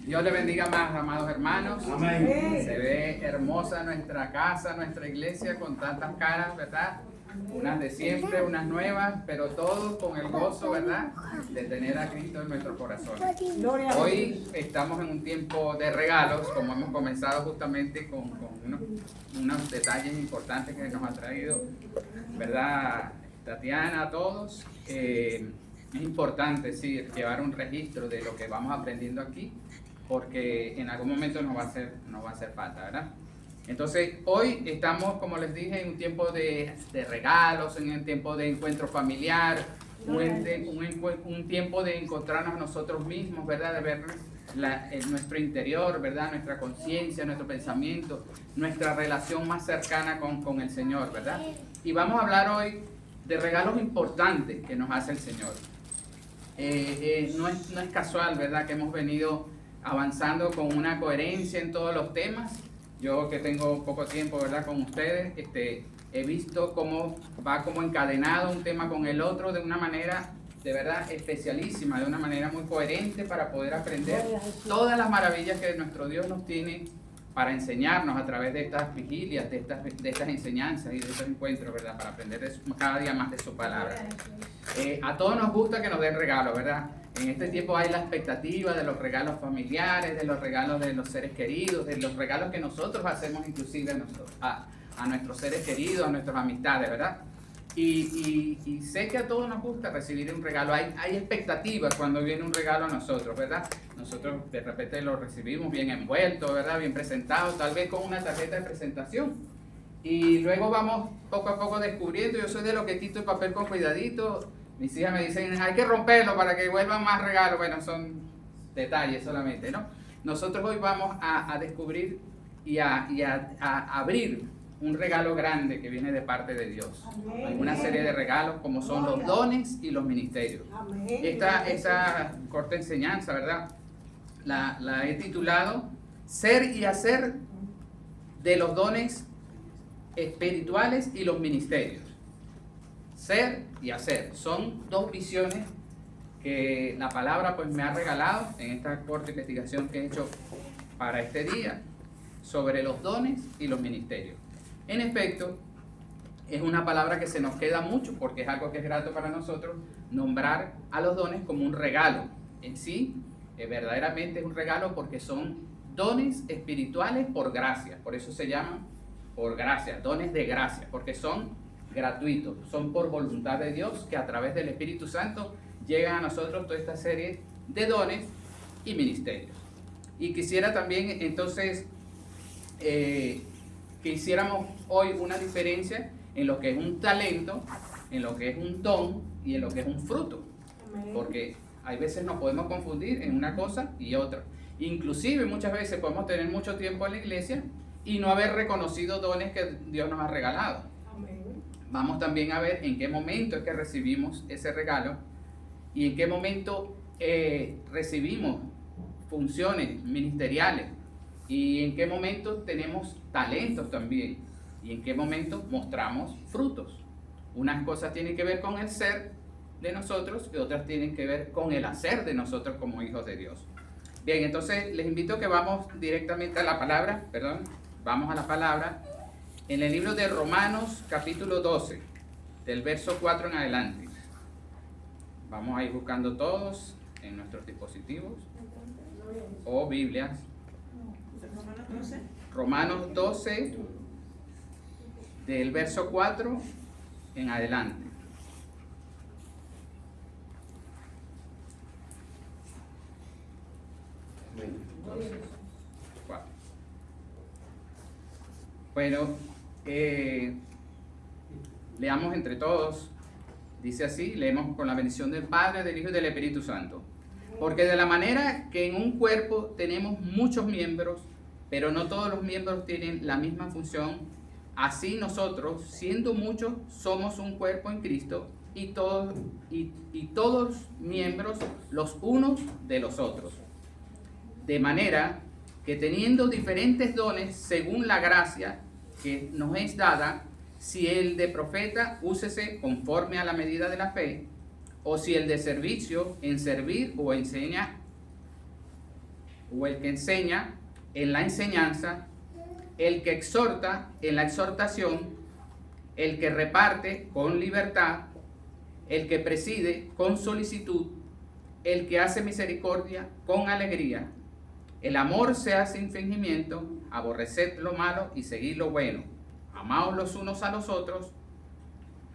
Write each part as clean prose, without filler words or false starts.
Dios le bendiga más, amados hermanos. Amén. Se ve hermosa nuestra casa, nuestra iglesia, con tantas caras, ¿verdad? Unas de siempre, unas nuevas, pero todos con el gozo, ¿verdad?, de tener a Cristo en nuestro corazón. Hoy estamos en un tiempo de regalos, como hemos comenzado justamente con unos detalles importantes que nos ha traído, ¿verdad?, Tatiana, a todos. Es importante, sí, llevar un registro de lo que vamos aprendiendo aquí, porque en algún momento nos va a hacer falta, ¿verdad? Entonces, hoy estamos, como les dije, en un tiempo de regalos, en un tiempo de encuentro familiar, un tiempo de encontrarnos a nosotros mismos, ¿verdad? De ver nuestro interior, ¿verdad? Nuestra conciencia, nuestro pensamiento, nuestra relación más cercana con el Señor, ¿verdad? Y vamos a hablar hoy de regalos importantes que nos hace el Señor. No es casual, ¿verdad?, que hemos venido avanzando con una coherencia en todos los temas. Yo que tengo poco tiempo, ¿verdad?, con ustedes, he visto cómo va como encadenado un tema con el otro de una manera de verdad especialísima, de una manera muy coherente para poder aprender todas las maravillas que nuestro Dios nos tiene para enseñarnos a través de estas vigilias, de estas enseñanzas y de estos encuentros, ¿verdad?, para aprender cada día más de su palabra. A todos nos gusta que nos den regalos, ¿verdad? En este tiempo hay la expectativa de los regalos familiares, de los regalos de los seres queridos, de los regalos que nosotros hacemos inclusive a nuestros seres queridos, a nuestras amistades, ¿verdad? Y sé que a todos nos gusta recibir un regalo. Hay expectativas cuando viene un regalo a nosotros, ¿verdad? Nosotros de repente lo recibimos bien envuelto, ¿verdad?, bien presentado, tal vez con una tarjeta de presentación. Y luego vamos poco a poco descubriendo. Yo soy de los que quito el papel con cuidadito. Mis hijas me dicen, hay que romperlo para que vuelvan más regalos. Bueno, son detalles solamente, ¿no? Nosotros hoy vamos a descubrir y a abrir un regalo grande que viene de parte de Dios. Hay una serie de regalos como son los dones y los ministerios. Esta corta enseñanza, ¿verdad?, la he titulado Ser y hacer de los dones espirituales y los ministerios. Ser y hacer son dos visiones que la palabra pues me ha regalado en esta corta investigación que he hecho para este día sobre los dones y los ministerios. En efecto, es una palabra que se nos queda mucho porque es algo que es grato para nosotros nombrar a los dones como un regalo. En sí, verdaderamente es un regalo porque son dones espirituales por gracia. Por eso se llaman por gracia, dones de gracia, porque son gratuitos, son por voluntad de Dios que a través del Espíritu Santo llegan a nosotros toda esta serie de dones y ministerios. Y quisiera también entonces que hiciéramos hoy una diferencia en lo que es un talento, en lo que es un don y en lo que es un fruto. Porque hay veces nos podemos confundir en una cosa y otra. Inclusive muchas veces podemos tener mucho tiempo en la iglesia y no haber reconocido dones que Dios nos ha regalado. Vamos también a ver en qué momento es que recibimos ese regalo y en qué momento recibimos funciones ministeriales y en qué momento tenemos talentos también y en qué momento mostramos frutos. Unas cosas tienen que ver con el ser de nosotros y otras tienen que ver con el hacer de nosotros como hijos de Dios. Bien, entonces les invito a que vamos directamente a la palabra, vamos a la palabra en el libro de Romanos capítulo 12, del verso 4 en adelante. Vamos a ir buscando todos en nuestros dispositivos o Biblias. Romanos 12, del verso 4 en adelante. Bueno, leamos entre todos. Dice así, leemos con la bendición del Padre, del Hijo y del Espíritu Santo. Porque de la manera que en un cuerpo tenemos muchos miembros, pero no todos los miembros tienen la misma función, así nosotros, siendo muchos, somos un cuerpo en Cristo y todos miembros los unos de los otros. De manera que teniendo diferentes dones según la gracia que nos es dada, si el de profeta, úsese conforme a la medida de la fe, o si el de servicio, en servir o enseña o el que enseña en la enseñanza, el que exhorta en la exhortación, el que reparte con libertad, el que preside con solicitud, el que hace misericordia con alegría. El amor sea sin fingimiento, aborreced lo malo y seguid lo bueno. Amaos los unos a los otros,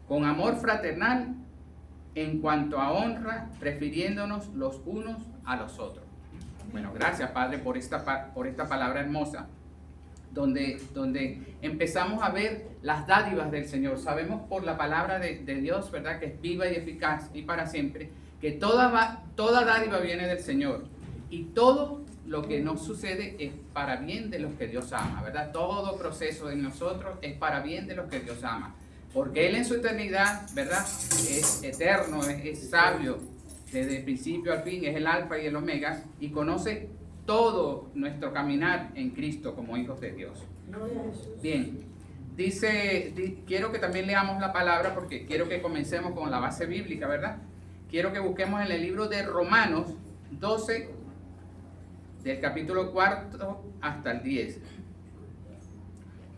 con amor fraternal, en cuanto a honra, prefiriéndonos los unos a los otros. Bueno, gracias, Padre, por esta palabra hermosa, donde empezamos a ver las dádivas del Señor. Sabemos por la palabra de Dios, ¿verdad?, que es viva y eficaz y para siempre, que toda dádiva viene del Señor. Y todo lo que nos sucede es para bien de los que Dios ama, ¿verdad? Todo proceso de nosotros es para bien de los que Dios ama. Porque Él en su eternidad, ¿verdad?, es eterno, es sabio, desde el principio al fin, es el alfa y el omega, y conoce todo nuestro caminar en Cristo como hijos de Dios. Bien, quiero que también leamos la palabra porque quiero que comencemos con la base bíblica, ¿verdad? Quiero que busquemos en el libro de Romanos 12, del capítulo 4 hasta el 10.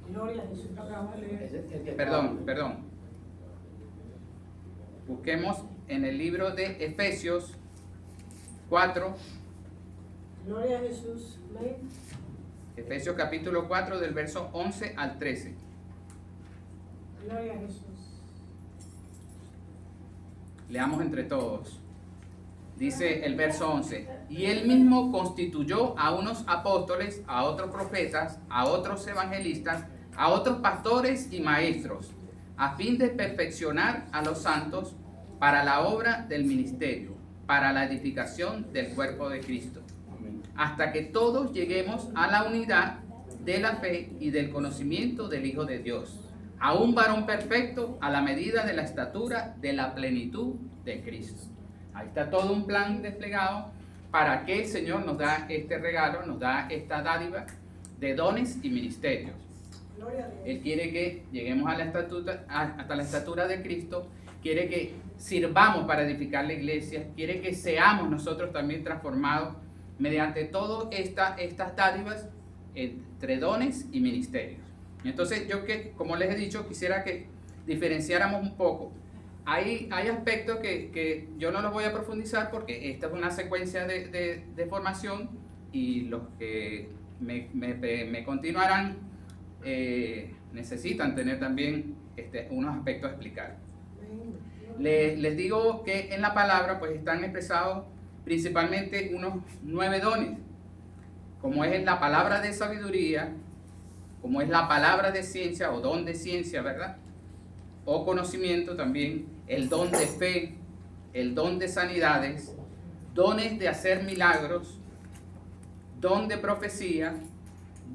Gloria a Jesús, acabamos de leer. Perdón. Busquemos en el libro de Efesios 4. Gloria a Jesús. Amén. Efesios capítulo 4 del verso 11 al 13. Gloria a Jesús. Leamos entre todos. Dice el verso 11: y él mismo constituyó a unos apóstoles, a otros profetas, a otros evangelistas, a otros pastores y maestros, a fin de perfeccionar a los santos para la obra del ministerio, para la edificación del cuerpo de Cristo, hasta que todos lleguemos a la unidad de la fe y del conocimiento del Hijo de Dios, a un varón perfecto a la medida de la estatura de la plenitud de Cristo. Ahí está todo un plan desplegado para que el Señor nos da este regalo, nos da esta dádiva de dones y ministerios. Él quiere que lleguemos a hasta la estatura de Cristo, quiere que sirvamos para edificar la iglesia, quiere que seamos nosotros también transformados mediante todas estas dádivas entre dones y ministerios. Entonces como les he dicho, quisiera que diferenciáramos un poco. Hay aspectos que yo no los voy a profundizar porque esta es una secuencia de formación y los que me continuarán necesitan tener también unos aspectos a explicar. Les digo que en la palabra pues están expresados principalmente unos 9 dones, como es la palabra de sabiduría, como es la palabra de ciencia o don de ciencia, ¿verdad?, o conocimiento también, el don de fe, el don de sanidades, dones de hacer milagros, don de profecía,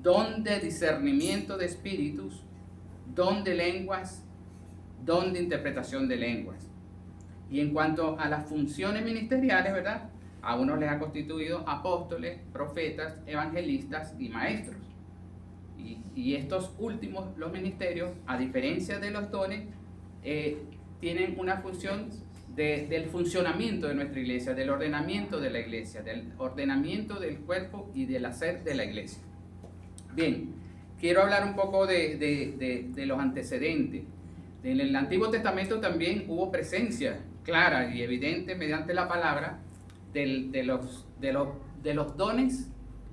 don de discernimiento de espíritus, don de lenguas, don de interpretación de lenguas. Y en cuanto a las funciones ministeriales, ¿verdad?, a unos les ha constituido apóstoles, profetas, evangelistas y maestros. Y estos últimos, los ministerios, a diferencia de los dones, tienen una función del funcionamiento de nuestra iglesia, del ordenamiento de la iglesia, del ordenamiento del cuerpo y del hacer de la iglesia. Bien, quiero hablar un poco de los antecedentes. En el Antiguo Testamento también hubo presencia clara y evidente mediante la palabra de los dones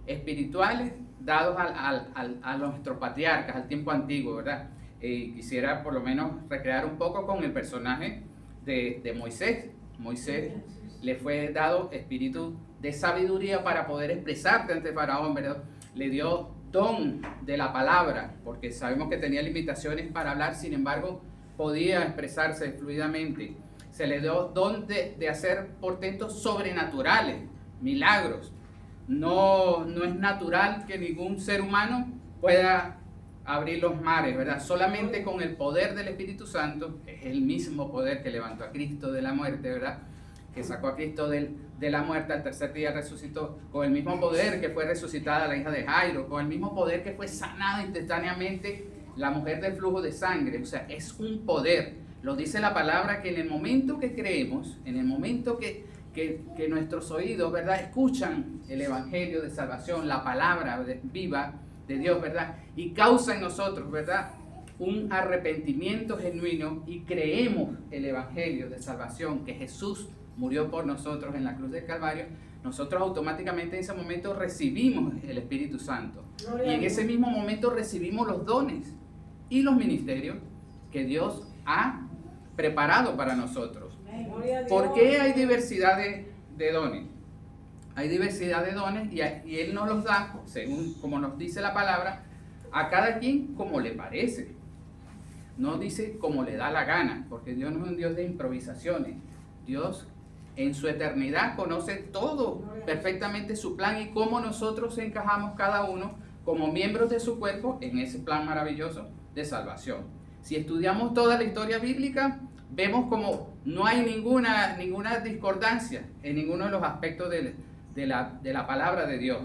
espirituales dados a nuestros patriarcas, al tiempo antiguo, ¿verdad? Quisiera por lo menos recrear un poco con el personaje de Moisés. Moisés le fue dado espíritu de sabiduría para poder expresarse ante Faraón, ¿verdad? Le dio don de la palabra, porque sabemos que tenía limitaciones para hablar, sin embargo, podía expresarse fluidamente. Se le dio don de hacer portentos sobrenaturales, milagros. No es natural que ningún ser humano pueda abrir los mares, ¿verdad? Solamente con el poder del Espíritu Santo, es el mismo poder que levantó a Cristo de la muerte, ¿verdad?, que sacó a Cristo de la muerte, al tercer día resucitó, con el mismo poder que fue resucitada la hija de Jairo, con el mismo poder que fue sanada instantáneamente la mujer del flujo de sangre. O sea, es un poder. Lo dice la palabra, que en el momento que creemos, en el momento que que nuestros oídos, ¿verdad?, escuchan el evangelio de salvación, la palabra viva de Dios, ¿verdad?, y causa en nosotros, ¿verdad?, un arrepentimiento genuino y creemos el evangelio de salvación, que Jesús murió por nosotros en la cruz del Calvario, nosotros automáticamente en ese momento recibimos el Espíritu Santo. Y en ese mismo momento recibimos los dones y los ministerios que Dios ha preparado para nosotros. ¿Por qué hay diversidad de dones? Hay diversidad de dones y Él nos los da, según como nos dice la palabra, a cada quien como le parece. No dice como le da la gana, porque Dios no es un Dios de improvisaciones. Dios en su eternidad conoce todo perfectamente su plan y cómo nosotros encajamos cada uno como miembros de su cuerpo en ese plan maravilloso de salvación. Si estudiamos toda la historia bíblica, vemos como no hay ninguna discordancia en ninguno de los aspectos de la palabra de Dios.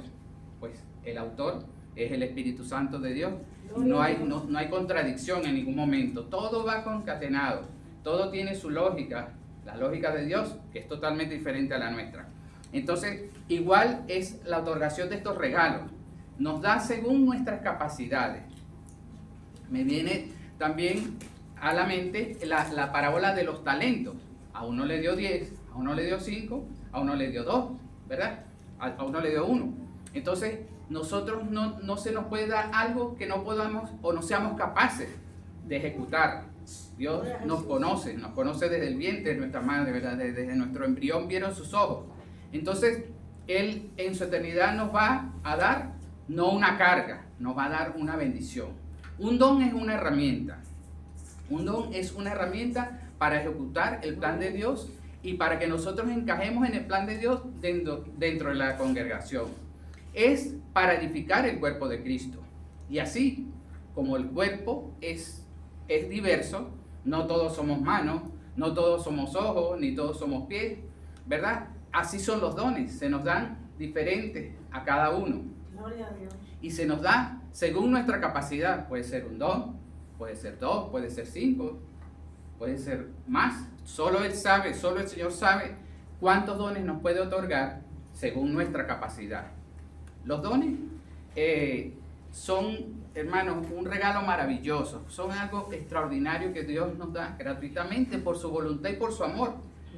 Pues el autor es el Espíritu Santo de Dios. No hay contradicción en ningún momento. Todo va concatenado. Todo tiene su lógica. La lógica de Dios, que es totalmente diferente a la nuestra. Entonces, igual es la otorgación de estos regalos. Nos da según nuestras capacidades. Me viene también a la mente la parábola de los talentos. A uno le dio 10, a uno le dio 5, a uno le dio 2, ¿verdad? A uno le dio 1. Entonces, nosotros no se nos puede dar algo que no podamos o no seamos capaces de ejecutar. Dios nos conoce desde el vientre de nuestra madre, ¿verdad? Desde nuestro embrión vieron sus ojos. Entonces, Él en su eternidad nos va a dar no una carga, nos va a dar una bendición. Un don es una herramienta. Un don es una herramienta para ejecutar el plan de Dios y para que nosotros encajemos en el plan de Dios dentro de la congregación. Es para edificar el cuerpo de Cristo. Y así como el cuerpo es diverso, no todos somos manos, no todos somos ojos, ni todos somos pies, ¿verdad? Así son los dones, se nos dan diferentes a cada uno. Gloria a Dios. Y se nos da según nuestra capacidad. Puede ser un don, puede ser 2, puede ser 5, puede ser más. Solo Él sabe, solo el Señor sabe cuántos dones nos puede otorgar según nuestra capacidad. Los dones son, hermanos, un regalo maravilloso. Son algo extraordinario que Dios nos da gratuitamente por su voluntad y por su amor.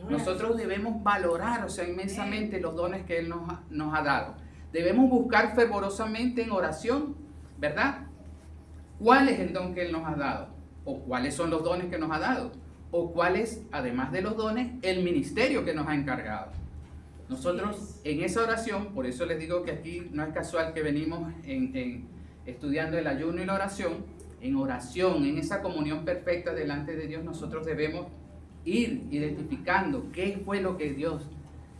Nosotros debemos valorar, o sea, inmensamente los dones que Él nos ha dado. Debemos buscar fervorosamente en oración, ¿verdad? ¿Cuál es el don que Él nos ha dado? ¿O cuáles son los dones que nos ha dado? ¿O cuál es, además de los dones, el ministerio que nos ha encargado? Nosotros en esa oración, por eso les digo que aquí no es casual que venimos estudiando el ayuno y la oración, en esa comunión perfecta delante de Dios, nosotros debemos ir identificando qué fue lo que Dios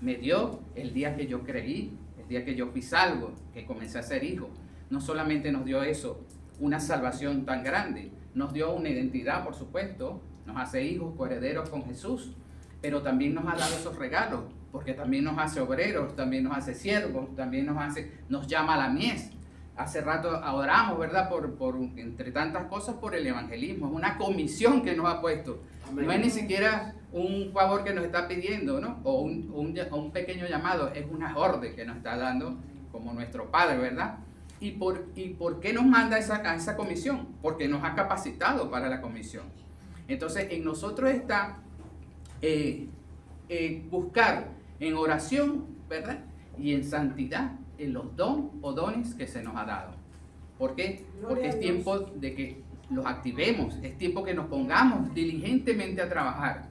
me dio el día que yo creí, el día que yo fui salvo, que comencé a ser hijo. No solamente nos dio eso, una salvación tan grande, nos dio una identidad, por supuesto, nos hace hijos, coherederos con Jesús, pero también nos ha dado esos regalos, porque también nos hace obreros, también nos hace siervos, también nos llama a la mies. Hace rato oramos, ¿verdad? Entre tantas cosas, por el evangelismo. Es una comisión que nos ha puesto. Amén. No es ni siquiera un favor que nos está pidiendo, ¿no? O un pequeño llamado. Es una orden que nos está dando como nuestro Padre, ¿verdad? ¿Y por qué nos manda a esa comisión? Porque nos ha capacitado para la comisión. Entonces, en nosotros está buscar en oración, ¿verdad? Y en santidad, en los dones que se nos ha dado. ¿Por qué? Porque es tiempo de que los activemos, es tiempo que nos pongamos diligentemente a trabajar.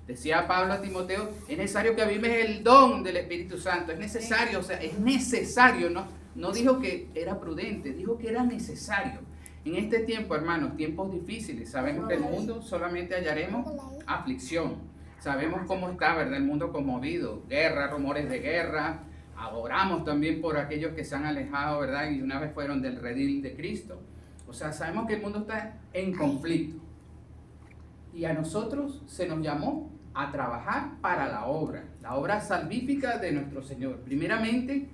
Decía Pablo a Timoteo, es necesario que avives el don del Espíritu Santo, es necesario, o sea, es necesario, no dijo que era prudente, dijo que era necesario. En este tiempo, hermanos, tiempos difíciles, sabemos que en el mundo solamente hallaremos aflicción, sabemos cómo está, ¿verdad? El mundo conmovido, guerra, rumores de guerra. Oramos también por aquellos que se han alejado, ¿verdad? Y una vez fueron del redil de Cristo. O sea, sabemos que el mundo está en conflicto. Y a nosotros se nos llamó a trabajar para la obra salvífica de nuestro Señor. Primeramente,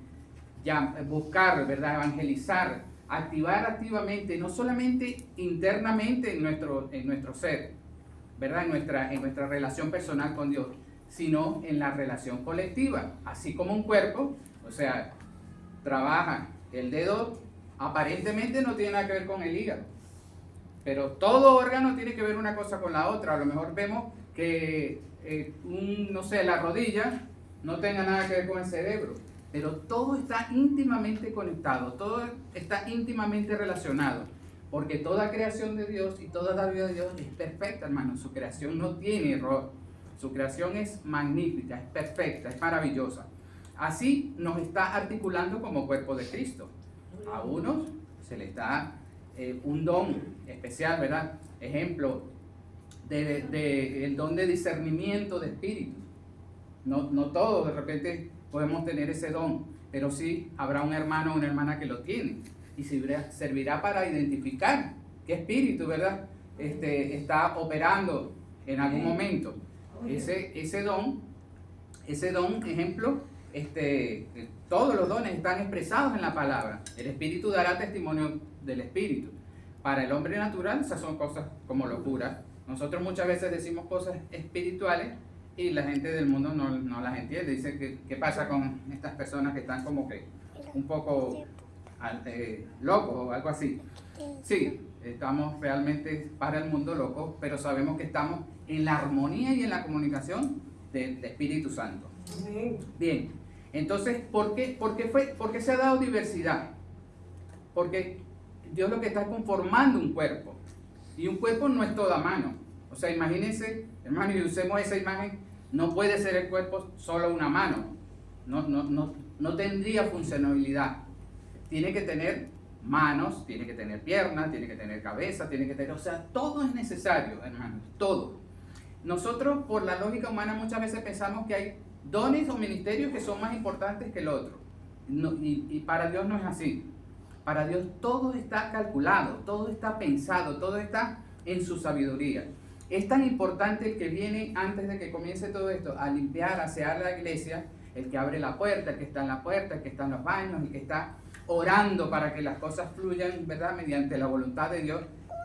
ya buscar, ¿verdad? Evangelizar, activar activamente, no solamente internamente en nuestro ser, ¿verdad? En nuestra relación personal con Dios, sino en la relación colectiva. Así como un cuerpo, o sea, trabaja el dedo, aparentemente no tiene nada que ver con el hígado, pero todo órgano tiene que ver una cosa con la otra. A lo mejor vemos que, no sé, la rodilla no tenga nada que ver con el cerebro, pero todo está íntimamente conectado, todo está íntimamente relacionado, porque toda creación de Dios y toda la vida de Dios es perfecta, hermano. Su creación no tiene error, su creación es magnífica, es perfecta, es maravillosa. Así nos está articulando como cuerpo de Cristo. A unos se les da un don especial, ¿verdad? Ejemplo, el don de discernimiento de espíritu. No todos de repente podemos tener ese don, pero sí habrá un hermano o una hermana que lo tiene y servirá para identificar qué espíritu, ¿verdad? Está operando en algún momento. Ese don, ejemplo, todos los dones están expresados en la palabra. El espíritu dará testimonio del espíritu. Para el hombre natural esas son cosas como locura. Nosotros muchas veces decimos cosas espirituales y la gente del mundo no las entiende. Dice que qué pasa con estas personas que están como que un poco locos o algo así. Sí, estamos realmente para el mundo locos, pero sabemos que estamos en la armonía y en la comunicación del Espíritu Santo. Bien, entonces, ¿por qué se ha dado diversidad? Porque Dios lo que está es conformando un cuerpo, y un cuerpo no es toda mano. O sea, imagínense, hermano, y usemos esa imagen, no puede ser el cuerpo solo una mano, no tendría funcionalidad. Tiene que tener manos, tiene que tener piernas, tiene que tener cabeza, tiene que tener, o sea, todo es necesario, hermanos, todo. Nosotros, por la lógica humana, muchas veces pensamos que hay dones o ministerios que son más importantes que el otro. Y para Dios no es así. Para Dios todo está calculado, todo está pensado, todo está en su sabiduría. Es tan importante el que viene antes de que comience todo esto a limpiar, a asear la iglesia, el que abre la puerta, el que está en la puerta, el que está en los baños, el que está orando para que las cosas fluyan, ¿verdad?, mediante la voluntad de Dios.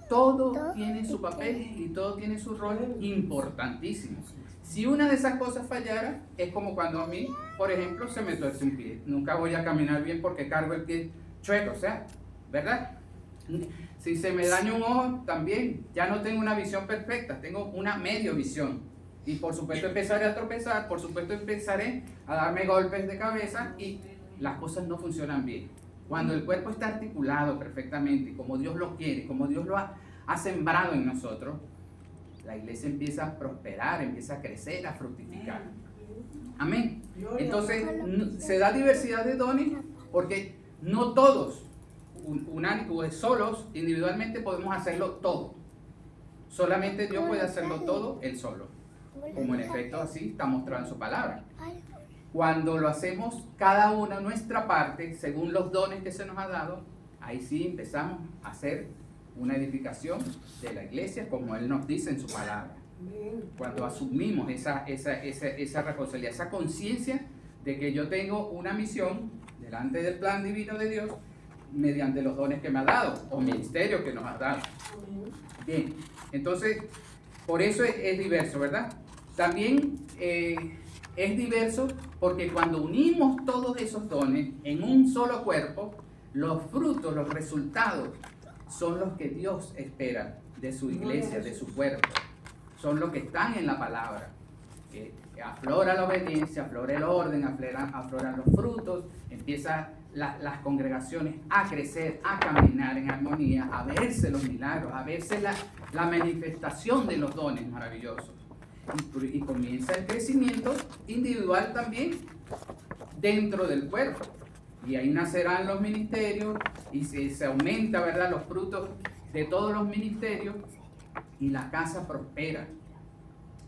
Todo tiene su papel y todo tiene su rol importantísimo. Si una de esas cosas fallara, es como cuando a mí, por ejemplo, se me tuerce un pie. Nunca voy a caminar bien porque cargo el pie chueco, o sea, ¿verdad? Si se me daña un ojo, también, ya no tengo una visión perfecta, tengo una medio visión. Y por supuesto empezaré a tropezar, por supuesto empezaré a darme golpes de cabeza y las cosas no funcionan bien. Cuando el cuerpo está articulado perfectamente, como Dios lo quiere, como Dios lo ha sembrado en nosotros, la iglesia empieza a prosperar, empieza a crecer, a fructificar. Amén. Entonces, se da diversidad de dones porque no todos, solos, individualmente podemos hacerlo todo. Solamente Dios puede hacerlo todo Él solo. Como en efecto así está mostrado en su palabra. Cuando lo hacemos cada uno nuestra parte, según los dones que se nos ha dado, ahí sí empezamos a hacer una edificación de la iglesia como Él nos dice en su palabra. Cuando asumimos esa responsabilidad, esa conciencia de que yo tengo una misión delante del plan divino de Dios mediante los dones que me ha dado o ministerios que nos ha dado. Bien, entonces, por eso es diverso, ¿verdad? También es diverso porque cuando unimos todos esos dones en un solo cuerpo, los frutos, los resultados son los que Dios espera de su iglesia, de su cuerpo. Son los que están en la palabra. Aflora la obediencia, aflora el orden, afloran los frutos, empiezan las congregaciones a crecer, a caminar en armonía, a verse los milagros, a verse la manifestación de los dones maravillosos. Y comienza el crecimiento individual también dentro del cuerpo. Y ahí nacerán los ministerios y se aumenta, ¿verdad?, los frutos de todos los ministerios y la casa prospera.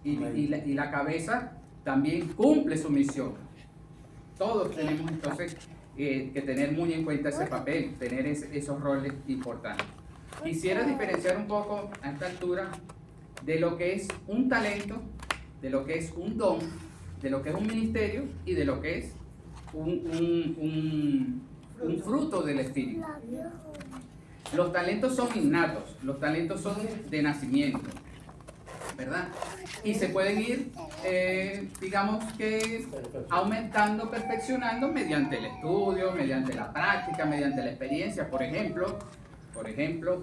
Y la cabeza también cumple su misión. Todos tenemos entonces que tener muy en cuenta ese papel, tener esos roles importantes. Quisiera diferenciar un poco a esta altura de lo que es un talento, de lo que es un don, de lo que es un ministerio y de lo que es un fruto del Espíritu. Los talentos son innatos, los talentos son de nacimiento. ¿verdad? Y se pueden ir, digamos que, aumentando, perfeccionando mediante el estudio, mediante la práctica, mediante la experiencia. Por ejemplo,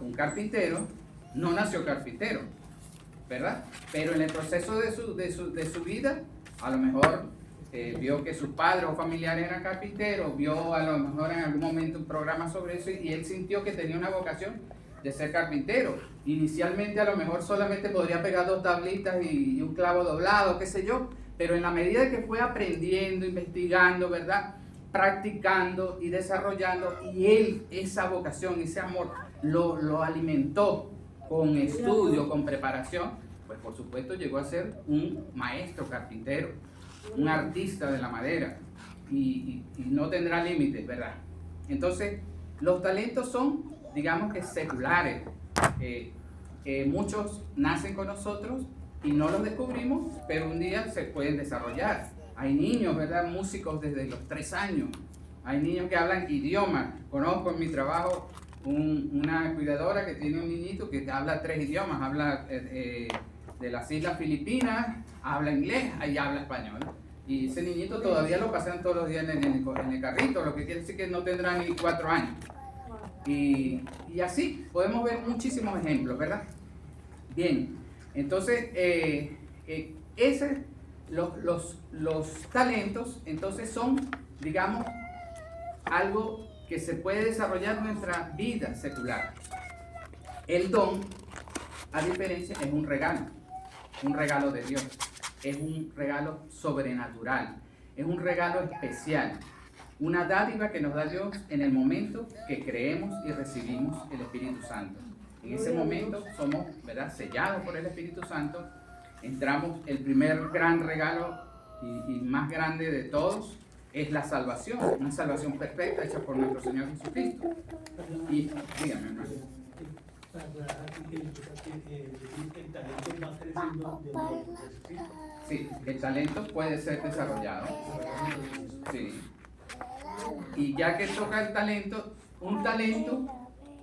un carpintero no nació carpintero, ¿verdad? Pero en el proceso de su vida, a lo mejor vio que sus padres o familiares eran carpinteros, vio a lo mejor en algún momento un programa sobre eso y él sintió que tenía una vocación de ser carpintero. Inicialmente a lo mejor solamente podría pegar 2 tablitas y un clavo doblado, qué sé yo, pero en la medida que fue aprendiendo, investigando, ¿verdad?, practicando y desarrollando, y él esa vocación, ese amor, lo alimentó con estudio, con preparación, pues por supuesto llegó a ser un maestro carpintero, un artista de la madera, y no tendrá límites, ¿verdad? Entonces, los talentos son, digamos que seculares. Muchos nacen con nosotros y no los descubrimos, pero un día se pueden desarrollar. Hay niños, ¿verdad?, músicos desde los 3 años. Hay niños que hablan idiomas. Conozco en mi trabajo una cuidadora que tiene un niñito que habla 3 idiomas. Habla de las Islas Filipinas, habla inglés y habla español. Y ese niñito todavía lo pasan todos los días en el carrito, lo que quiere decir que no tendrá ni 4 años. Y así podemos ver muchísimos ejemplos, ¿verdad? Bien, entonces los talentos entonces son, digamos, algo que se puede desarrollar en nuestra vida secular. El don, a diferencia, es un regalo de Dios, es un regalo sobrenatural, es un regalo especial, una dádiva que nos da Dios en el momento que creemos y recibimos el Espíritu Santo. En ese momento somos, ¿verdad?, sellados por el Espíritu Santo. Entramos, el primer gran regalo y más grande de todos es la salvación, una salvación perfecta hecha por nuestro Señor Jesucristo. Y dígame, hermano. Sí, el talento puede ser desarrollado. Sí. Y ya que toca el talento, un talento,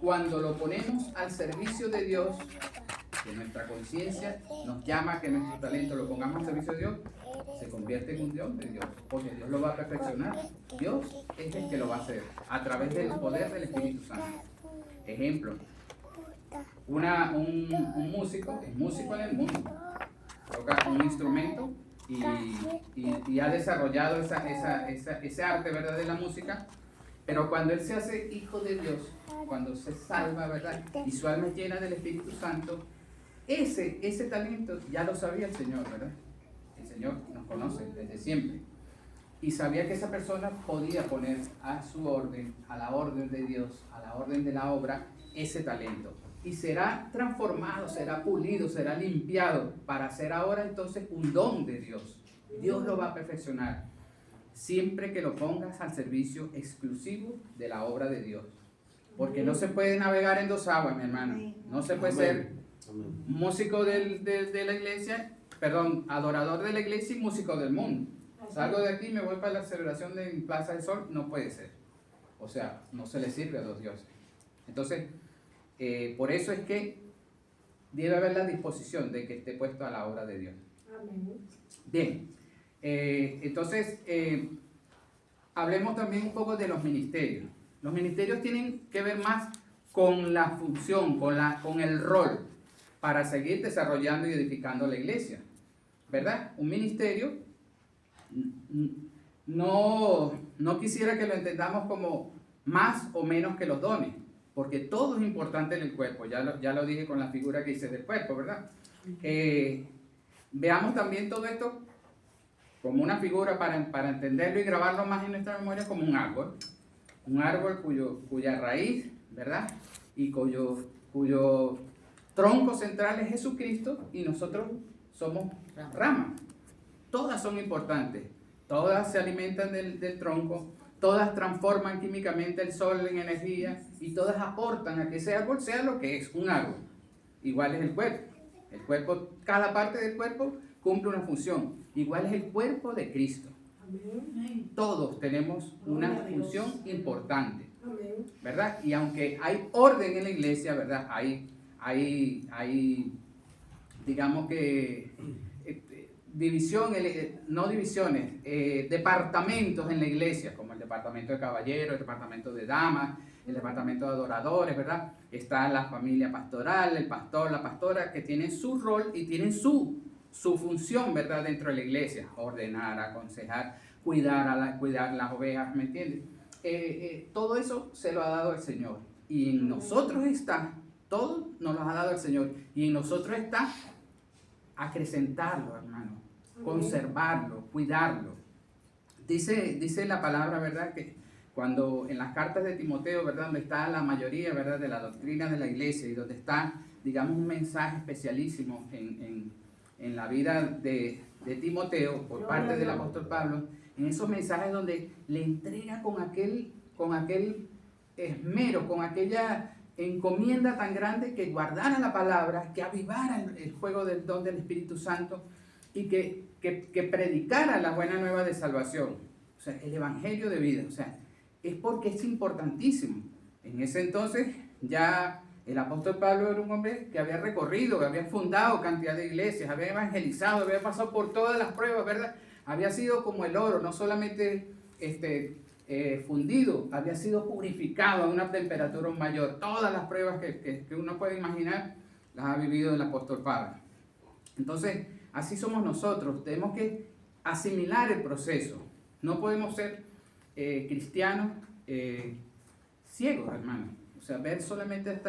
cuando lo ponemos al servicio de Dios, que nuestra conciencia nos llama a que nuestro talento lo pongamos al servicio de Dios, se convierte en un Dios de Dios, porque Dios lo va a perfeccionar. Dios es el que lo va a hacer, a través del poder del Espíritu Santo. Ejemplo, un músico es músico en el mundo, toca un instrumento y ha desarrollado ese arte, ¿verdad?, de la música, pero cuando él se hace hijo de Dios, cuando se salva, ¿verdad?, y su alma es llena del Espíritu Santo, ese talento ya lo sabía el Señor, ¿verdad? El Señor nos conoce desde siempre y sabía que esa persona podía poner a su orden, a la orden de Dios, a la orden de la obra, ese talento. Y será transformado, será pulido, será limpiado para ser ahora entonces un don de Dios. Dios lo va a perfeccionar siempre que lo pongas al servicio exclusivo de la obra de Dios. Porque no se puede navegar en 2 aguas, mi hermano. No se puede ser músico de la iglesia, adorador de la iglesia y músico del mundo. Salgo de aquí y me voy para la celebración de Plaza del Sol, no puede ser. O sea, no se le sirve a los dioses. Entonces, por eso es que debe haber la disposición de que esté puesto a la obra de Dios. Amén. Bien, entonces hablemos también un poco de los ministerios. Los ministerios tienen que ver más con la función, con el rol, para seguir desarrollando y edificando la iglesia, ¿verdad? Un ministerio, no quisiera que lo entendamos como más o menos que los dones, porque todo es importante en el cuerpo, ya lo dije con la figura que hice del cuerpo, ¿verdad? Veamos también todo esto como una figura para entenderlo y grabarlo más en nuestra memoria, como un árbol cuya raíz, ¿verdad?, y cuyo tronco central es Jesucristo, y nosotros somos ramas. Todas son importantes, todas se alimentan del tronco, todas transforman químicamente el sol en energía y todas aportan a que ese árbol sea lo que es, un árbol. Igual es el cuerpo. El cuerpo, cada parte del cuerpo cumple una función. Igual es el cuerpo de Cristo. Todos tenemos una función importante, ¿verdad? Y aunque hay orden en la iglesia, ¿verdad?, hay digamos que, no divisiones, departamentos en la iglesia, como el departamento de caballeros, el departamento de damas, el departamento de adoradores, ¿verdad? Está la familia pastoral, el pastor, la pastora, que tienen su rol y tienen su función, ¿verdad? Dentro de la iglesia, ordenar, aconsejar, cuidar las ovejas, ¿me entiendes? Todo eso se lo ha dado el Señor. Y en nosotros está, todo nos lo ha dado el Señor. Y en nosotros está acrecentarlo, hermano, conservarlo, cuidarlo. Dice la palabra, ¿verdad? Que cuando en las cartas de Timoteo, ¿verdad? Donde está la mayoría, ¿verdad? De la doctrina de la iglesia y donde está, digamos, un mensaje especialísimo en la vida de Timoteo por parte del apóstol Pablo, en esos mensajes donde le entrega con aquel esmero, con aquella encomienda tan grande que guardara la palabra, que avivara el fuego del don del Espíritu Santo y que predicara la buena nueva de salvación, o sea, el evangelio de vida, o sea, es porque es importantísimo. En ese entonces ya el apóstol Pablo era un hombre que había recorrido, que había fundado cantidad de iglesias, había evangelizado, había pasado por todas las pruebas, ¿verdad? Había sido como el oro, no solamente fundido, había sido purificado a una temperatura mayor. Todas las pruebas que uno puede imaginar las ha vivido el apóstol Pablo. Entonces, así somos nosotros, tenemos que asimilar el proceso. No podemos ser cristianos ciegos, hermano. O sea, ver solamente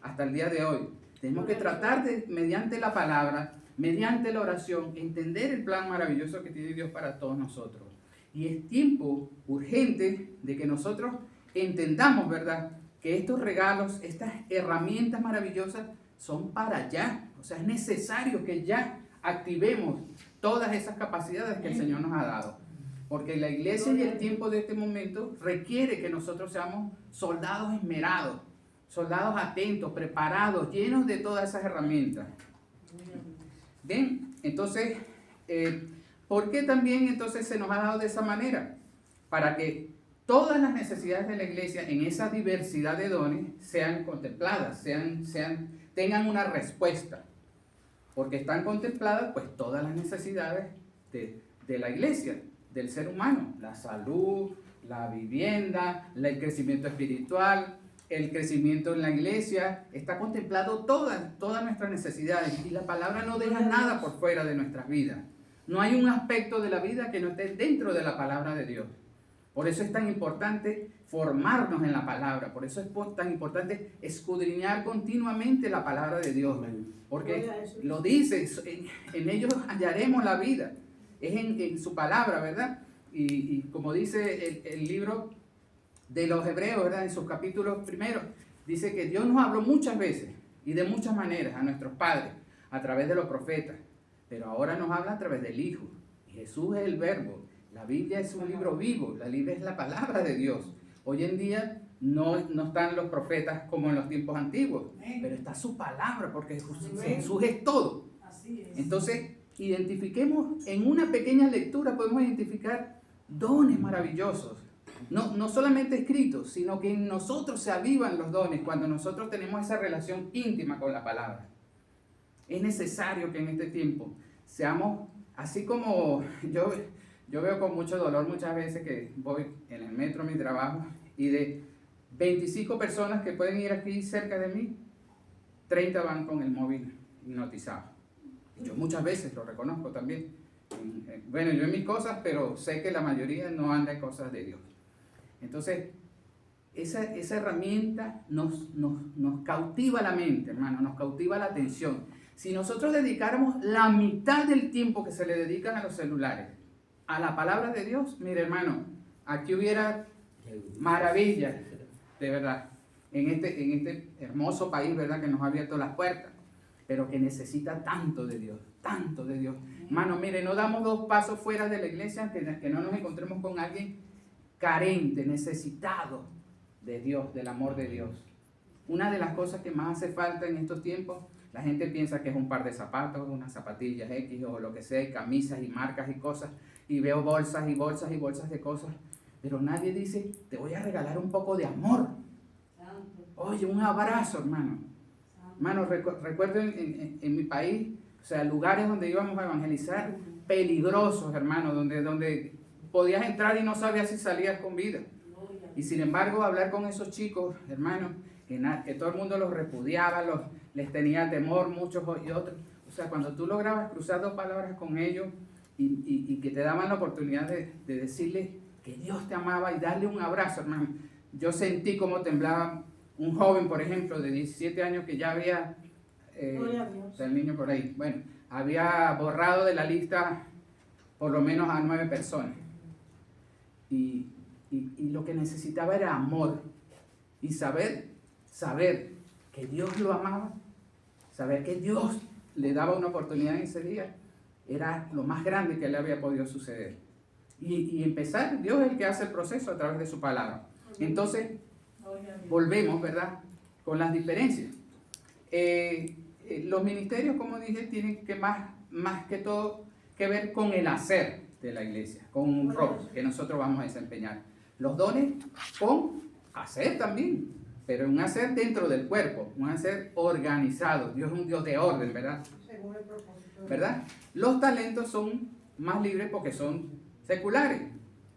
hasta el día de hoy. Tenemos que tratar de, mediante la palabra, mediante la oración, entender el plan maravilloso que tiene Dios para todos nosotros. Y es tiempo urgente de que nosotros entendamos, ¿verdad?, que estos regalos, estas herramientas maravillosas son para ya. O sea, es necesario que ya activemos todas esas capacidades que el Señor nos ha dado. Porque la iglesia y el tiempo de este momento requiere que nosotros seamos soldados esmerados, soldados atentos, preparados, llenos de todas esas herramientas. Bien, entonces, ¿por qué también entonces se nos ha dado de esa manera? Para que todas las necesidades de la iglesia en esa diversidad de dones sean contempladas, tengan una respuesta. Porque están contempladas pues todas las necesidades de la iglesia, del ser humano, la salud, la vivienda, el crecimiento espiritual, el crecimiento en la iglesia, está contemplado todas nuestras necesidades y la palabra no deja nada por fuera de nuestras vidas. No hay un aspecto de la vida que no esté dentro de la palabra de Dios. Por eso es tan importante formarnos en la palabra, por eso es tan importante escudriñar continuamente la palabra de Dios, porque lo dice, en ellos hallaremos la vida, es en su palabra, ¿verdad? Y como dice el libro de los Hebreos, ¿verdad? En sus capítulos primeros, dice que Dios nos habló muchas veces y de muchas maneras a nuestros padres, a través de los profetas, pero ahora nos habla a través del Hijo. Jesús es el Verbo, la Biblia es un libro vivo, la Biblia es la palabra de Dios. Hoy en día no están los profetas como en los tiempos antiguos, pero está su palabra, porque Jesús es todo. Entonces, identifiquemos en una pequeña lectura, podemos identificar dones maravillosos. No solamente escritos, sino que en nosotros se avivan los dones cuando nosotros tenemos esa relación íntima con la palabra. Es necesario que en este tiempo seamos, así como yo veo con mucho dolor muchas veces que voy en el metro a mi trabajo y de 25 personas que pueden ir aquí cerca de mí, 30 van con el móvil hipnotizado. Yo muchas veces lo reconozco también. Bueno, yo en mis cosas, pero sé que la mayoría no anda en cosas de Dios. Entonces, esa herramienta nos cautiva la mente, hermano, nos cautiva la atención. Si nosotros dedicáramos la mitad del tiempo que se le dedican a los celulares a la palabra de Dios, mire, hermano, aquí hubiera maravillas, de verdad, en este hermoso país, ¿verdad?, que nos ha abierto las puertas, pero que necesita tanto de Dios, tanto de Dios. Hermano, mire, no damos 2 pasos fuera de la iglesia que no nos encontremos con alguien carente, necesitado de Dios, del amor de Dios. Una de las cosas que más hace falta en estos tiempos, la gente piensa que es un par de zapatos, unas zapatillas X o lo que sea, y camisas y marcas y cosas, y veo bolsas y bolsas y bolsas de cosas, pero nadie dice, te voy a regalar un poco de amor. Oye, un abrazo, hermano. Hermano, recuerdo en mi país, o sea, lugares donde íbamos a evangelizar, peligrosos, hermanos, donde podías entrar y no sabías si salías con vida. Y sin embargo, hablar con esos chicos, hermanos, que todo el mundo los repudiaba, les tenía temor, muchos y otros. O sea, cuando tú lograbas cruzar 2 palabras con ellos y que te daban la oportunidad de decirles que Dios te amaba y darle un abrazo, hermano. Yo sentí cómo temblaba un joven, por ejemplo, de 17 años que ya había, está el niño por ahí, bueno, había borrado de la lista por lo menos a 9 personas. Y lo que necesitaba era amor y saber que Dios lo amaba, saber que Dios le daba una oportunidad en ese día, era lo más grande que le había podido suceder. Y empezar, Dios es el que hace el proceso a través de su palabra. Entonces, volvemos, ¿verdad?, con las diferencias. Los ministerios, como dije, tienen que más que todo que ver con el hacer de la iglesia, con un rol que nosotros vamos a desempeñar. Los dones con hacer también, pero un hacer dentro del cuerpo, un hacer organizado. Dios es un Dios de orden, ¿verdad? Según el propósito. ¿Verdad? Los talentos son más libres porque son seculares,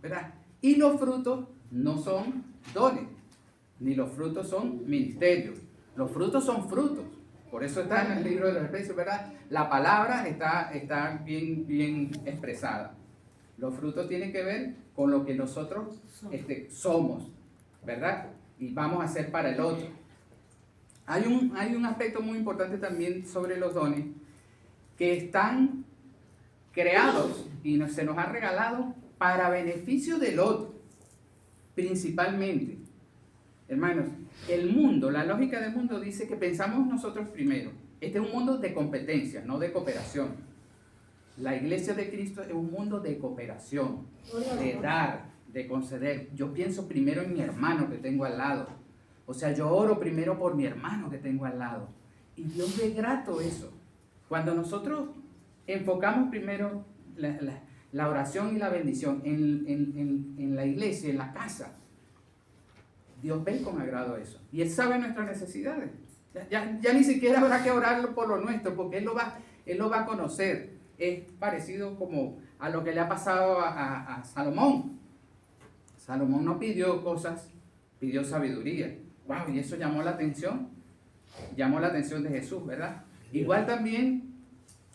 ¿verdad? Y los frutos no son dones, ni los frutos son ministerios. Los frutos son frutos. Por eso está en el libro de los Efesios, ¿verdad? La palabra está bien expresada. Los frutos tienen que ver con lo que nosotros somos, ¿verdad? Y vamos a hacer para el otro. Hay un aspecto muy importante también sobre los dones, que están creados y se nos ha regalado para beneficio del otro, principalmente. Hermanos, el mundo, la lógica del mundo dice que pensamos nosotros primero. Este es un mundo de competencia, no de cooperación. La iglesia de Cristo es un mundo de cooperación, de dar, de conceder. Yo pienso primero en mi hermano que tengo al lado. O sea, yo oro primero por mi hermano que tengo al lado. Y Dios ve grato eso. Cuando nosotros enfocamos primero la oración y la bendición en la iglesia, en la casa, Dios ve con agrado eso. Y Él sabe nuestras necesidades. Ya ni siquiera habrá que orarlo por lo nuestro, porque Él lo va a conocer. Es parecido como a lo que le ha pasado a Salomón. Salomón no pidió cosas, pidió sabiduría. Wow, y eso llamó la atención de Jesús, ¿verdad? Igual también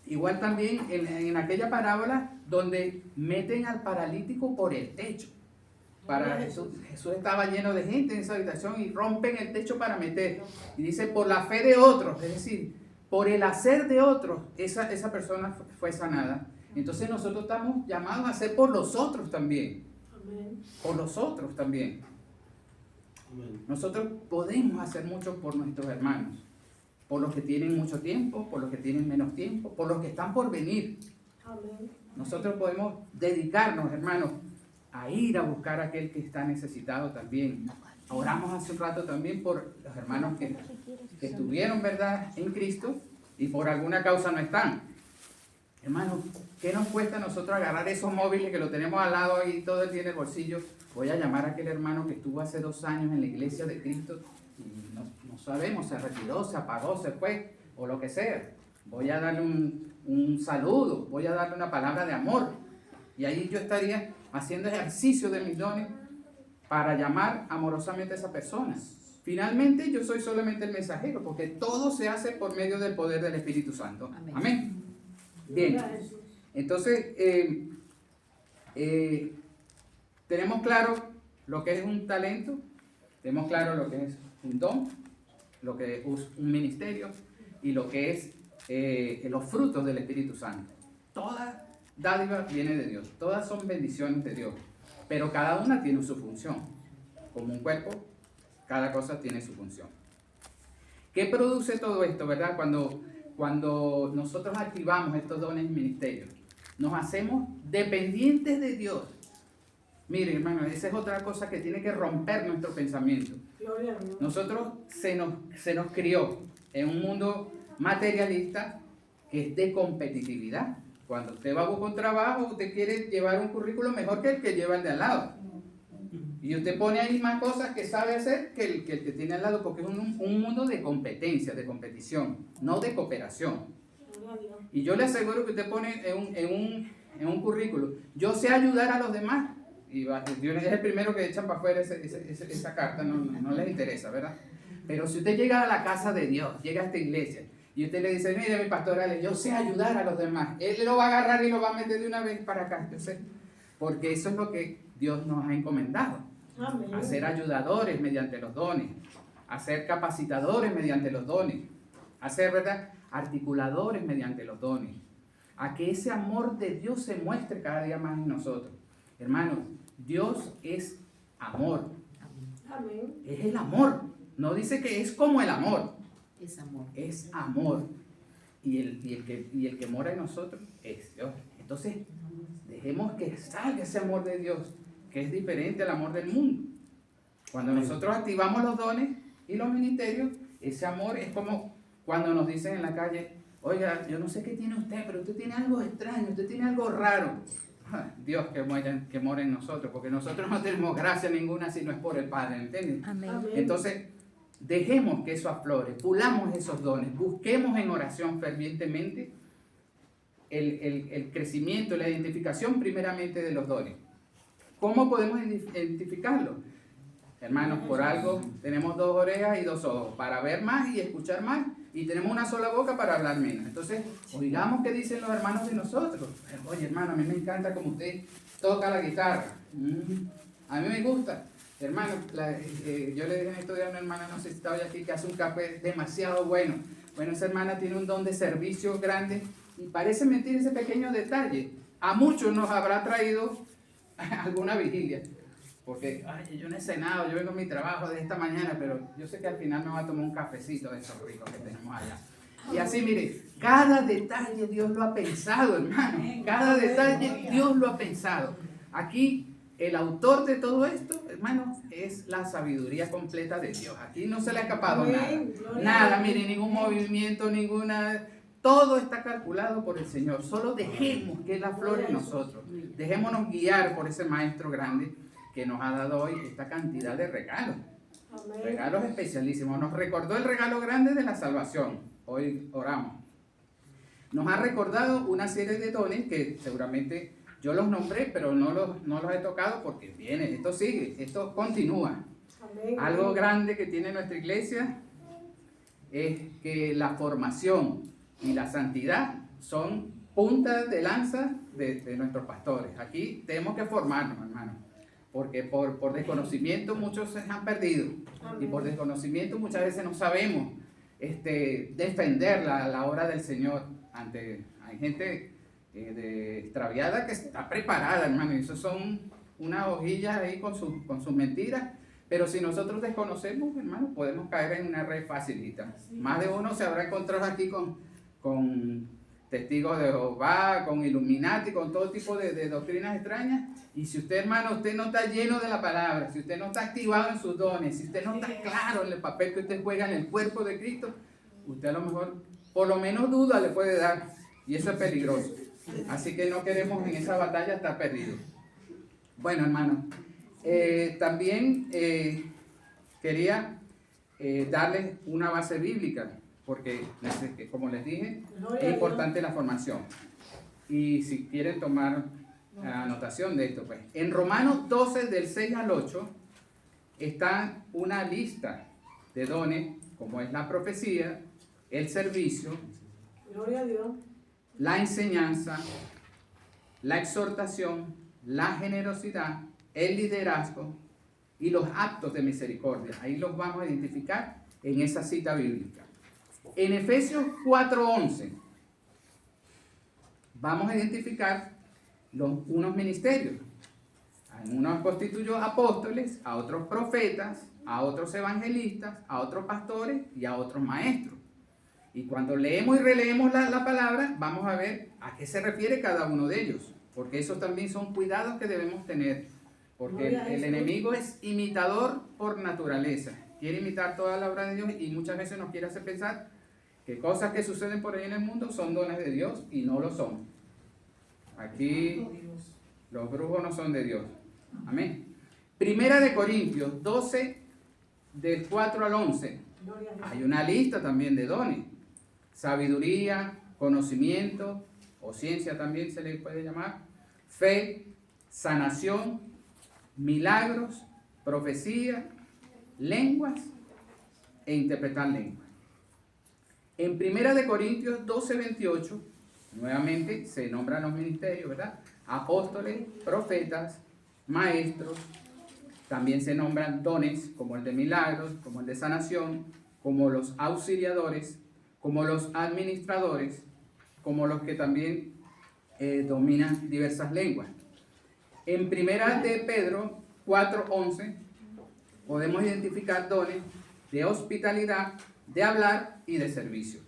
en aquella parábola donde meten al paralítico por el techo. Jesús estaba lleno de gente en esa habitación y rompen el techo para meter. Y dice, por la fe de otros, es decir, por el hacer de otros, esa persona fue sanada. Entonces nosotros estamos llamados a hacer por los otros también. Amén. Por los otros también. Amén. Nosotros podemos hacer mucho por nuestros hermanos. Por los que tienen mucho tiempo, por los que tienen menos tiempo, por los que están por venir. Amén. Nosotros podemos dedicarnos, hermanos, a ir a buscar a aquel que está necesitado también. Oramos hace un rato también por los hermanos que estuvieron, ¿verdad?, en Cristo y por alguna causa no están. Hermanos, ¿qué nos cuesta a nosotros agarrar esos móviles que lo tenemos al lado y todo el día en el bolsillo? Voy a llamar a aquel hermano que estuvo hace 2 años en la iglesia de Cristo y no sabemos, se retiró, se apagó, se fue o lo que sea. Voy a darle un saludo, voy a darle una palabra de amor y ahí yo estaría haciendo ejercicio de mis dones para llamar amorosamente a esa persona. Finalmente, yo soy solamente el mensajero, porque todo se hace por medio del poder del Espíritu Santo. Amén. Amén. Bien. Entonces, tenemos claro lo que es un talento, tenemos claro lo que es un don, lo que es un ministerio y lo que es los frutos del Espíritu Santo. Toda dádiva viene de Dios, todas son bendiciones de Dios, pero cada una tiene su función. Como un cuerpo, cada cosa tiene su función. ¿Qué produce todo esto, verdad? Cuando nosotros activamos estos dones y ministerios, nos hacemos dependientes de Dios. Miren, hermano, esa es otra cosa que tiene que romper nuestro pensamiento. Nosotros se nos crió en un mundo materialista que es de competitividad. Cuando usted va a buscar un trabajo, usted quiere llevar un currículo mejor que el que lleva el de al lado. Y usted pone ahí más cosas que sabe hacer que el que tiene al lado, porque es un mundo de competencia, de competición, no de cooperación. Gloria a Dios. Y yo le aseguro que usted pone en un currículum, yo sé ayudar a los demás. Y Dios es el primero que echan para afuera esa carta, no les interesa, ¿verdad? Pero si usted llega a la casa de Dios, llega a esta iglesia, y usted le dice, mire mi pastor Ale, yo sé ayudar a los demás, él lo va a agarrar y lo va a meter de una vez para acá, yo sé. Porque eso es lo que Dios nos ha encomendado. Amén. A ser ayudadores mediante los dones, a ser capacitadores mediante los dones, a ser, ¿verdad?, articuladores mediante los dones, a que ese amor de Dios se muestre cada día más en nosotros. Hermanos, Dios es amor. Amén. Es el amor. No dice que es como el amor. Es amor. Es amor. Y el que mora en nosotros es Dios. Entonces, dejemos que salga ese amor de Dios, que es diferente al amor del mundo. Cuando nosotros activamos los dones y los ministerios, ese amor es como cuando nos dicen en la calle, oiga, yo no sé qué tiene usted, pero usted tiene algo extraño, usted tiene algo raro. Dios que mora en nosotros, porque nosotros no tenemos gracia ninguna si no es por el Padre, ¿entienden? Amén. Amén. Entonces, dejemos que eso aflore, pulamos esos dones, busquemos en oración fervientemente el crecimiento, la identificación primeramente de los dones. ¿Cómo podemos identificarlo? Hermanos, por algo tenemos 2 orejas y 2 ojos, para ver más y escuchar más, y tenemos una sola boca para hablar menos. Entonces, oigamos qué dicen los hermanos de nosotros. Oye, hermano, a mí me encanta como usted toca la guitarra. A mí me gusta. Hermano, yo le dije en estos días a una hermana, no sé si está hoy aquí, que hace un café demasiado bueno. Bueno, esa hermana tiene un don de servicio grande, y parece mentir ese pequeño detalle. A muchos nos habrá traído alguna vigilia. Porque ay, yo no he cenado, yo vengo a mi trabajo de esta mañana, pero yo sé que al final me va a tomar un cafecito de esos ricos que tenemos allá. Y así, mire, cada detalle Dios lo ha pensado, hermano. Cada detalle Dios lo ha pensado. Aquí, el autor de todo esto, hermano, es la sabiduría completa de Dios. Aquí no se le ha escapado nada. Nada, mire, ningún movimiento, ninguna... Todo está calculado por el Señor. Solo dejemos que Él aflore en nosotros. Dejémonos guiar por ese Maestro grande que nos ha dado hoy esta cantidad de regalos. Amén. Regalos especialísimos. Nos recordó el regalo grande de la salvación. Hoy oramos. Nos ha recordado una serie de dones que seguramente yo los nombré, pero no los he tocado porque viene, esto sigue, esto continúa. Amén. Algo grande que tiene nuestra iglesia es que la formación y la santidad son puntas de lanza de nuestros pastores. Aquí tenemos que formarnos, hermanos. Porque por desconocimiento muchos se han perdido. Y por desconocimiento muchas veces no sabemos defender la obra del Señor. Hay gente extraviada que está preparada, hermano. Y eso son unas hojillas ahí con sus mentiras. Pero si nosotros desconocemos, hermano, podemos caer en una red facilita. Más de uno se habrá encontrado aquí con testigos de Jehová, con Illuminati, con todo tipo de doctrinas extrañas. Y si usted, hermano, usted no está lleno de la palabra, si usted no está activado en sus dones, si usted no está claro en el papel que usted juega en el cuerpo de Cristo, usted a lo mejor, por lo menos duda le puede dar. Y eso es peligroso. Así que no queremos en esa batalla estar perdidos. Bueno, hermano, también quería darles una base bíblica, porque, como les dije, es importante la formación. Y si quieren tomar anotación de esto, pues en Romanos 12, del 6 al 8, está una lista de dones, como es la profecía, el servicio, Gloria a Dios. la enseñanza, la exhortación, la generosidad, el liderazgo y los actos de misericordia. Ahí los vamos a identificar en esa cita bíblica. En Efesios 4:11 vamos a identificar unos ministerios. A unos constituyó apóstoles, a otros profetas, a otros evangelistas, a otros pastores y a otros maestros. Y cuando leemos y releemos la palabra, vamos a ver a qué se refiere cada uno de ellos. Porque esos también son cuidados que debemos tener. Porque el enemigo es imitador por naturaleza. Quiere imitar toda la obra de Dios y muchas veces nos quiere hacer pensar que cosas que suceden por ahí en el mundo son dones de Dios y no lo son. Aquí los brujos no son de Dios. Amén. Primera de Corintios 12, del 4 al 11. Hay una lista también de dones. Sabiduría, conocimiento o ciencia también se le puede llamar, fe, sanación, milagros, profecía, lenguas e interpretar lenguas. En 1 Corintios 12:28, nuevamente se nombran los ministerios, ¿verdad? Apóstoles, profetas, maestros, también se nombran dones como el de milagros, como el de sanación, como los auxiliadores, como los administradores, como los que también dominan diversas lenguas. En 1 de Pedro 4:11 podemos identificar dones de hospitalidad, de hablar y de servicio.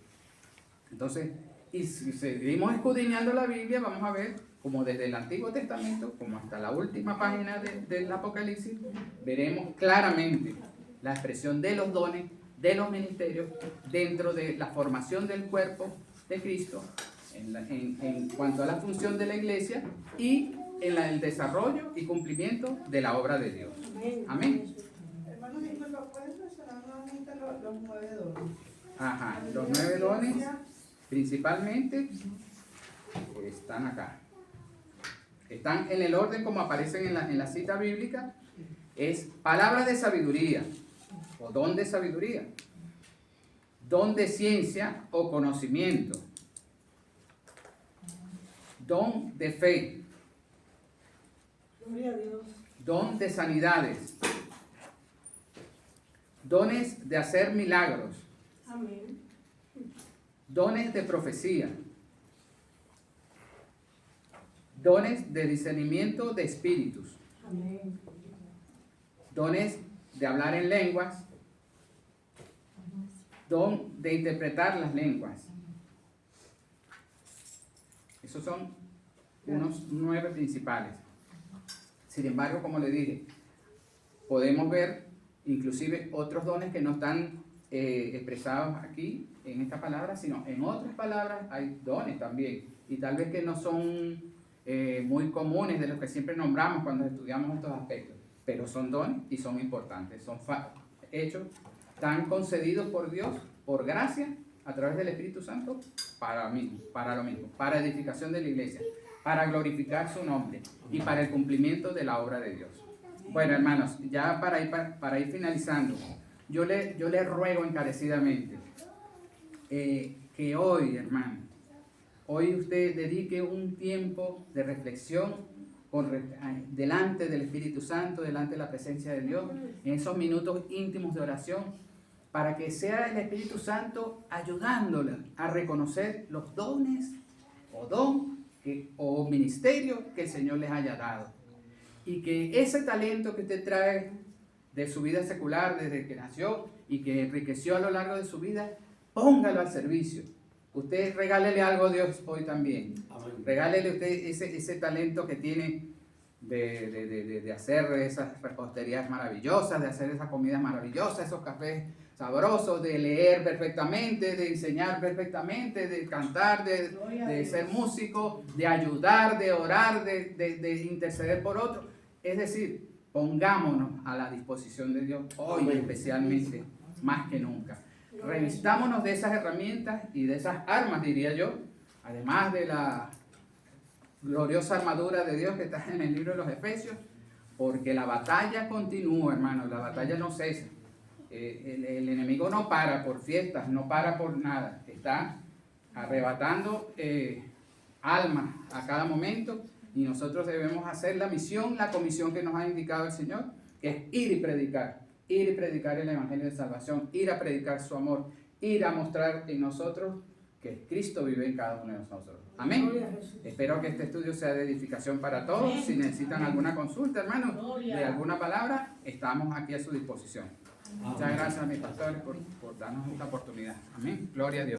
Entonces, y si seguimos escudriñando la Biblia, vamos a ver como desde el Antiguo Testamento, como hasta la última página del Apocalipsis, veremos claramente la expresión de los dones, de los ministerios, dentro de la formación del cuerpo de Cristo, en cuanto a la función de la iglesia y en el desarrollo y cumplimiento de la obra de Dios. Amén. Hermano, ¿puedes mencionar nuevamente los 9 dones? Ajá, los 9 dones principalmente están acá. Están en el orden como aparecen en la cita bíblica. Es palabra de sabiduría o don de sabiduría, don de ciencia o conocimiento, don de fe, Gloria a Dios. don de sanidades, dones de hacer milagros, Amén. dones de profecía, dones de discernimiento de espíritus, Amén. dones de hablar en lenguas, don de interpretar las lenguas. Esos son unos 9 principales. Sin embargo, como le dije, podemos ver inclusive otros dones que no están expresados aquí en esta palabra, sino en otras palabras hay dones también, y tal vez que no son muy comunes de los que siempre nombramos cuando estudiamos estos aspectos, pero son dones y son importantes, son hechos, están concedidos por Dios, por gracia, a través del Espíritu Santo, para lo mismo, para edificación de la iglesia, para glorificar su nombre y para el cumplimiento de la obra de Dios. Bueno, hermanos, ya para ir finalizando, yo le ruego encarecidamente que hoy, hermano, hoy usted dedique un tiempo de reflexión delante del Espíritu Santo, delante de la presencia de Dios, en esos minutos íntimos de oración, para que sea el Espíritu Santo ayudándole a reconocer los dones o ministerios que el Señor les haya dado. Y que ese talento que usted trae de su vida secular, desde que nació y que enriqueció a lo largo de su vida, póngalo al servicio. Usted regálele algo a Dios hoy también. Regálele usted ese talento que tiene de hacer esas reposterías maravillosas, de hacer esas comidas maravillosas, esos cafés sabrosos, de leer perfectamente, de enseñar perfectamente, de cantar, de ser músico, de ayudar, de orar, de interceder por otros. Es decir, pongámonos a la disposición de Dios hoy especialmente, más que nunca. Revistámonos de esas herramientas y de esas armas, diría yo, además de la gloriosa armadura de Dios que está en el libro de los Efesios, porque la batalla continúa, hermanos, la batalla no cesa. El enemigo no para por fiestas, no para por nada, está arrebatando almas a cada momento, y nosotros debemos hacer la misión, la comisión que nos ha indicado el Señor, que es ir y predicar el Evangelio de Salvación, ir a predicar su amor, ir a mostrar en nosotros que Cristo vive en cada uno de nosotros. Amén. Espero que este estudio sea de edificación para todos. Si necesitan alguna consulta, hermanos, de alguna palabra, estamos aquí a su disposición. Muchas gracias a mis pastores por darnos esta oportunidad. Amén. Gloria a Dios.